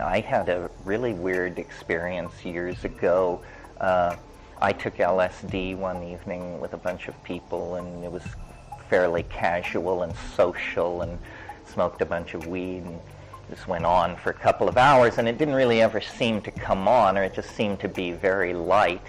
I had a really weird experience years ago. I took LSD one evening with a bunch of people, and it was fairly casual and social, and smoked a bunch of weed, and this went on for a couple of hours, and it didn't really ever seem to come on, or it just seemed to be very light.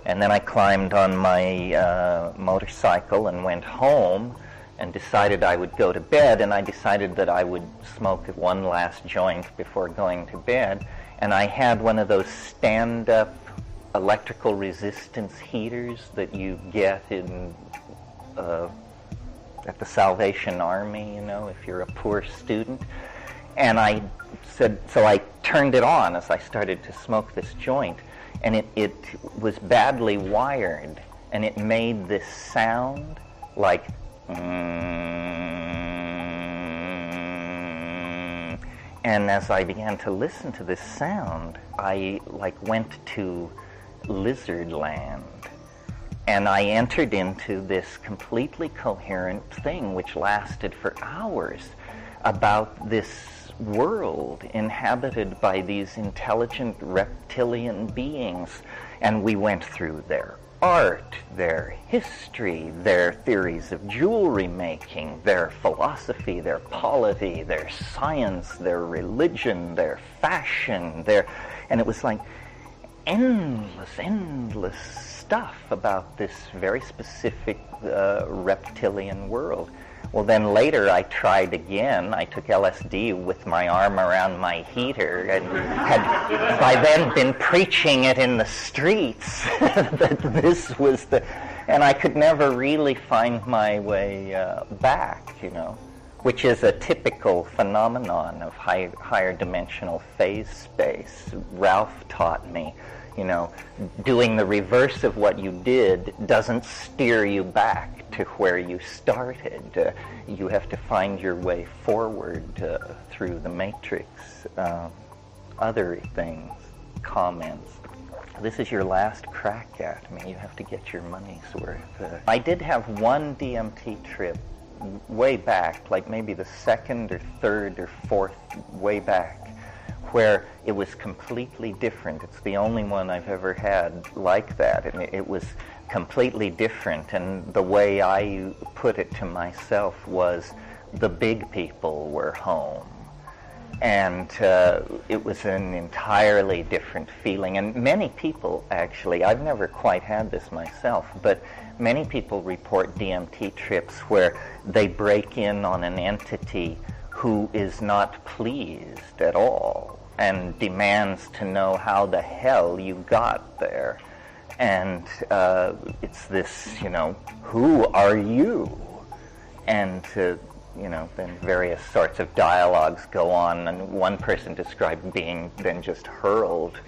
And then I climbed on my motorcycle and went home and decided I would go to bed, and I decided that I would smoke one last joint before going to bed. And I had one of those stand-up electrical resistance heaters that you get in at the Salvation Army, you know, if you're a poor student. And I said, so I turned it on as I started to smoke this joint, and it was badly wired, and it made this sound like and as I began to listen to this sound, I went to lizardland, and I entered into this completely coherent thing which lasted for hours about this world inhabited by these intelligent reptilian beings. And we went through their art, their history, their theories of jewelry making, their philosophy, their polity, their science, their religion, their fashion, and it was like endless stuff about this very specific reptilian world. Well, then later I tried again. I took LSD with my arm around my heater and had by then been preaching it in the streets that this was and I could never really find my way back, you know, which is a typical phenomenon of higher dimensional phase space. Ralph taught me, you know, doing the reverse of what you did doesn't steer you back to where you started. You have to find your way forward through the matrix. Other things, comments. This is your last crack at me. You have to get your money's worth. I did have one DMT trip way back, like maybe the second or third or fourth way back, where it was completely different. It's the only one I've ever had like that, and it was completely different. And the way I put it to myself was the big people were home. And it was an entirely different feeling. And many people, actually, I've never quite had this myself, but many people report DMT trips where they break in on an entity who is not pleased at all and demands to know how the hell you got there. And it's this, you know, who are you? And, you know, then various sorts of dialogues go on, and one person described being then just hurled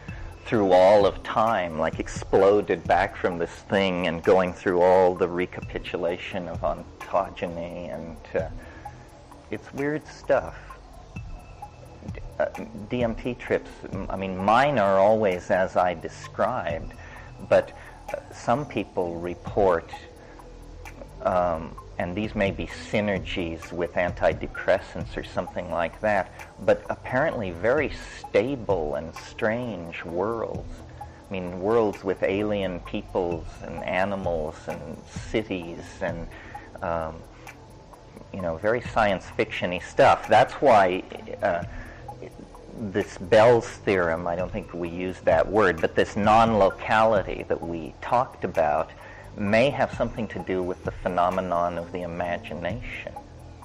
through all of time, like exploded back from this thing and going through all the recapitulation of ontogeny, and it's weird stuff. DMT trips, I mean, mine are always as I described, but some people report, and these may be synergies with antidepressants or something like that, but apparently very stable and strange worlds. I mean, worlds with alien peoples and animals and cities and, you know, very science fiction-y stuff. That's why this Bell's theorem, I don't think we used that word, but this non-locality that we talked about may have something to do with the phenomenon of the imagination.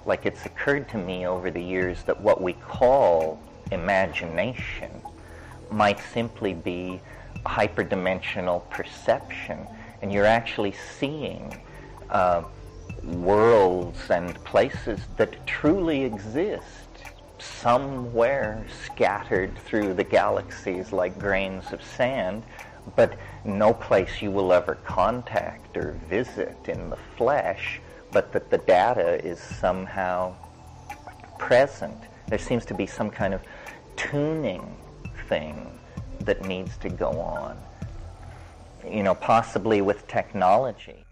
Like, it's occurred to me over the years that what we call imagination might simply be hyperdimensional perception, and you're actually seeing worlds and places that truly exist somewhere scattered through the galaxies like grains of sand, but no place you will ever contact or visit in the flesh, but that the data is somehow present. There seems to be some kind of tuning thing that needs to go on, you know, possibly with technology.